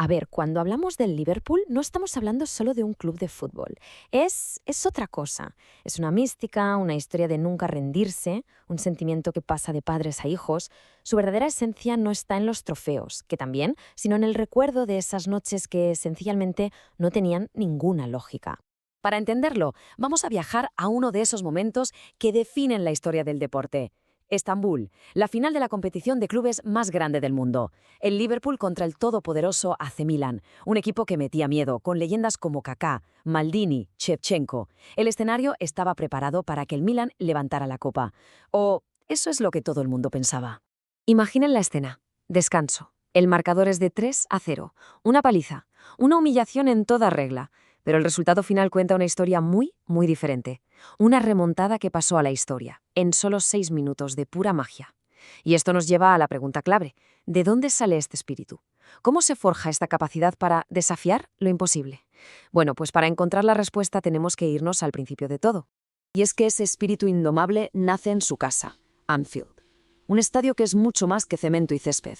A ver, cuando hablamos del Liverpool no estamos hablando solo de un club de fútbol. Es otra cosa. Es una mística, una historia de nunca rendirse, un sentimiento que pasa de padres a hijos. Su verdadera esencia no está en los trofeos, que también, sino en el recuerdo de esas noches que sencillamente no tenían ninguna lógica. Para entenderlo, vamos a viajar a uno de esos momentos que definen la historia del deporte. Estambul, la final de la competición de clubes más grande del mundo. El Liverpool contra el todopoderoso AC Milan, un equipo que metía miedo, con leyendas como Kaká, Maldini, Shevchenko. El escenario estaba preparado para que el Milan levantara la copa. O eso es lo que todo el mundo pensaba. Imaginen la escena. Descanso. El marcador es de 3-0. Una paliza. Una humillación en toda regla. Pero el resultado final cuenta una historia muy, muy diferente. Una remontada que pasó a la historia, en solo 6 minutos de pura magia. Y esto nos lleva a la pregunta clave. ¿De dónde sale este espíritu? ¿Cómo se forja esta capacidad para desafiar lo imposible? Bueno, pues para encontrar la respuesta tenemos que irnos al principio de todo. Y es que ese espíritu indomable nace en su casa, Anfield. Un estadio que es mucho más que cemento y césped.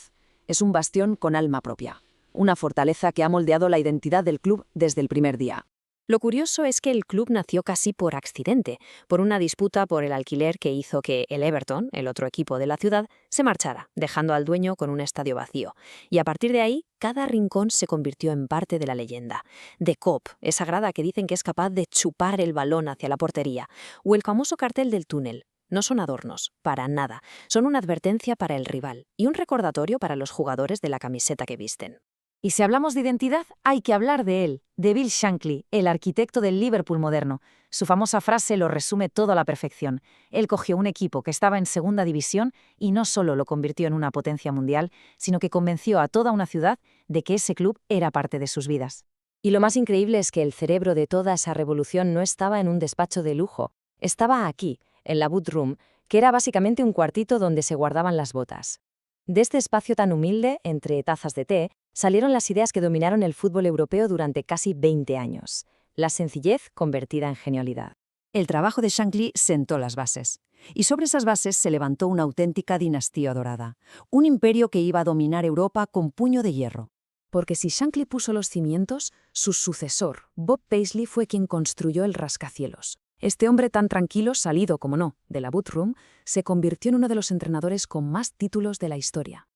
Es un bastión con alma propia. Una fortaleza que ha moldeado la identidad del club desde el primer día. Lo curioso es que el club nació casi por accidente, por una disputa por el alquiler que hizo que el Everton, el otro equipo de la ciudad, se marchara, dejando al dueño con un estadio vacío. Y a partir de ahí, cada rincón se convirtió en parte de la leyenda. The Kop, esa grada que dicen que es capaz de chupar el balón hacia la portería, o el famoso cartel del túnel. No son adornos, para nada. Son una advertencia para el rival y un recordatorio para los jugadores de la camiseta que visten. Y si hablamos de identidad, hay que hablar de él, de Bill Shankly, el arquitecto del Liverpool moderno. Su famosa frase lo resume todo a la perfección. Él cogió un equipo que estaba en segunda división y no solo lo convirtió en una potencia mundial, sino que convenció a toda una ciudad de que ese club era parte de sus vidas. Y lo más increíble es que el cerebro de toda esa revolución no estaba en un despacho de lujo. Estaba aquí, en la boot room, que era básicamente un cuartito donde se guardaban las botas. De este espacio tan humilde, entre tazas de té, salieron las ideas que dominaron el fútbol europeo durante casi 20 años. La sencillez convertida en genialidad. El trabajo de Shankly sentó las bases. Y sobre esas bases se levantó una auténtica dinastía dorada. Un imperio que iba a dominar Europa con puño de hierro. Porque si Shankly puso los cimientos, su sucesor, Bob Paisley, fue quien construyó el rascacielos. Este hombre tan tranquilo, salido, como no, de la boot room, se convirtió en uno de los entrenadores con más títulos de la historia.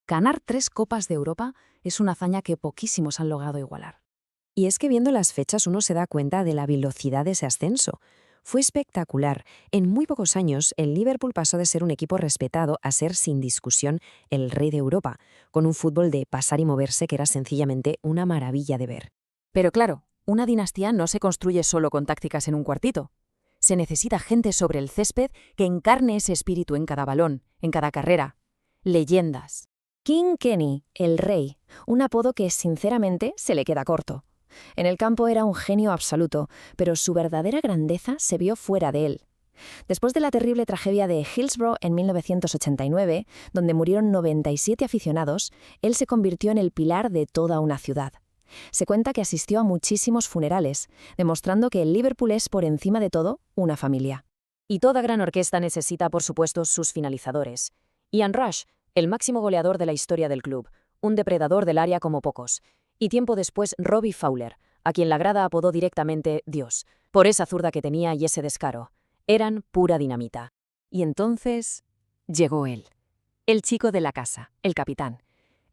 Ganar 3 Copas de Europa es una hazaña que poquísimos han logrado igualar. Y es que viendo las fechas uno se da cuenta de la velocidad de ese ascenso. Fue espectacular. En muy pocos años, el Liverpool pasó de ser un equipo respetado a ser, sin discusión, el rey de Europa, con un fútbol de pasar y moverse que era sencillamente una maravilla de ver. Pero claro, una dinastía no se construye solo con tácticas en un cuartito. Se necesita gente sobre el césped que encarne ese espíritu en cada balón, en cada carrera. Leyendas. King Kenny, el rey, un apodo que sinceramente se le queda corto. En el campo era un genio absoluto, pero su verdadera grandeza se vio fuera de él. Después de la terrible tragedia de Hillsborough en 1989, donde murieron 97 aficionados, él se convirtió en el pilar de toda una ciudad. Se cuenta que asistió a muchísimos funerales, demostrando que el Liverpool es, por encima de todo, una familia. Y toda gran orquesta necesita, por supuesto, sus finalizadores. Ian Rush, el máximo goleador de la historia del club, un depredador del área como pocos. Y tiempo después Robbie Fowler, a quien la grada apodó directamente Dios, por esa zurda que tenía y ese descaro. Eran pura dinamita. Y entonces llegó él, el chico de la casa, el capitán.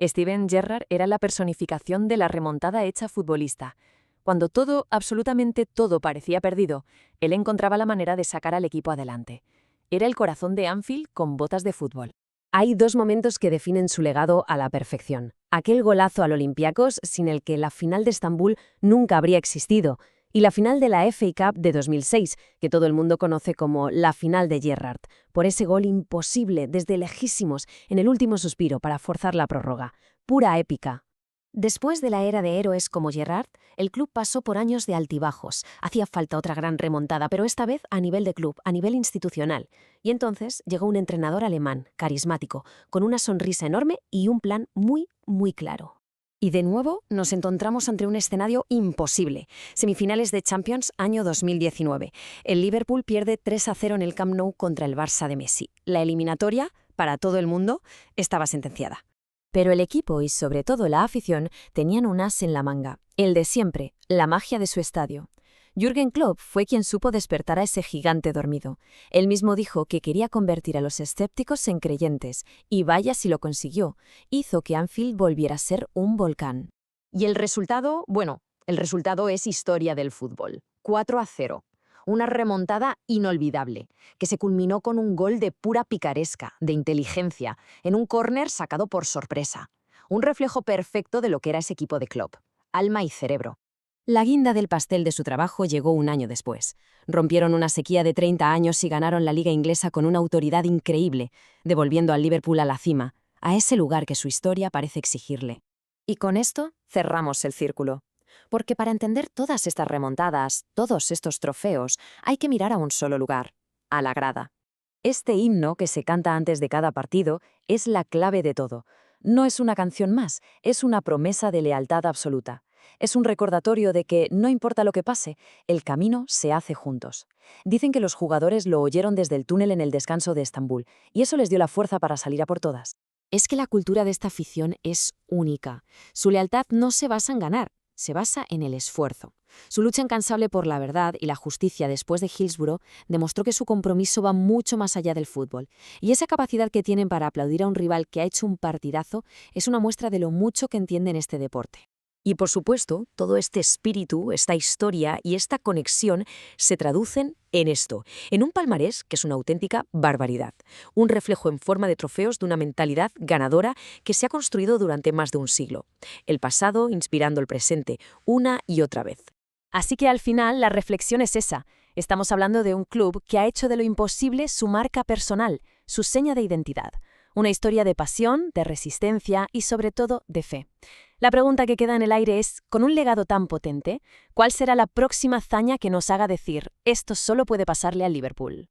Steven Gerrard era la personificación de la remontada hecha futbolista. Cuando todo, absolutamente todo, parecía perdido, él encontraba la manera de sacar al equipo adelante. Era el corazón de Anfield con botas de fútbol. Hay 2 momentos que definen su legado a la perfección. Aquel golazo al Olympiacos, sin el que la final de Estambul nunca habría existido, y la final de la FA Cup de 2006, que todo el mundo conoce como la final de Gerrard, por ese gol imposible desde lejísimos en el último suspiro para forzar la prórroga. Pura épica. Después de la era de héroes como Gerrard, el club pasó por años de altibajos. Hacía falta otra gran remontada, pero esta vez a nivel de club, a nivel institucional. Y entonces llegó un entrenador alemán, carismático, con una sonrisa enorme y un plan muy, muy claro. Y de nuevo nos encontramos ante un escenario imposible. Semifinales de Champions, año 2019. El Liverpool pierde 3-0 en el Camp Nou contra el Barça de Messi. La eliminatoria, para todo el mundo, estaba sentenciada. Pero el equipo y sobre todo la afición tenían un as en la manga, el de siempre, la magia de su estadio. Jürgen Klopp fue quien supo despertar a ese gigante dormido. Él mismo dijo que quería convertir a los escépticos en creyentes, y vaya si lo consiguió. Hizo que Anfield volviera a ser un volcán. Y el resultado, bueno, el resultado es historia del fútbol. 4-0. Una remontada inolvidable, que se culminó con un gol de pura picaresca, de inteligencia, en un córner sacado por sorpresa. Un reflejo perfecto de lo que era ese equipo de Klopp. Alma y cerebro. La guinda del pastel de su trabajo llegó un año después. Rompieron una sequía de 30 años y ganaron la liga inglesa con una autoridad increíble, devolviendo al Liverpool a la cima, a ese lugar que su historia parece exigirle. Y con esto cerramos el círculo. Porque para entender todas estas remontadas, todos estos trofeos, hay que mirar a un solo lugar, a la grada. Este himno que se canta antes de cada partido es la clave de todo. No es una canción más, es una promesa de lealtad absoluta. Es un recordatorio de que, no importa lo que pase, el camino se hace juntos. Dicen que los jugadores lo oyeron desde el túnel en el descanso de Estambul, y eso les dio la fuerza para salir a por todas. Es que la cultura de esta afición es única. Su lealtad no se basa en ganar, se basa en el esfuerzo. Su lucha incansable por la verdad y la justicia después de Hillsborough demostró que su compromiso va mucho más allá del fútbol. Y esa capacidad que tienen para aplaudir a un rival que ha hecho un partidazo es una muestra de lo mucho que entienden este deporte. Y por supuesto, todo este espíritu, esta historia y esta conexión se traducen en esto, en un palmarés que es una auténtica barbaridad, un reflejo en forma de trofeos de una mentalidad ganadora que se ha construido durante más de un siglo, el pasado inspirando el presente, una y otra vez. Así que al final la reflexión es esa. Estamos hablando de un club que ha hecho de lo imposible su marca personal, su seña de identidad. Una historia de pasión, de resistencia y sobre todo de fe. La pregunta que queda en el aire es, con un legado tan potente, ¿cuál será la próxima hazaña que nos haga decir, esto solo puede pasarle al Liverpool?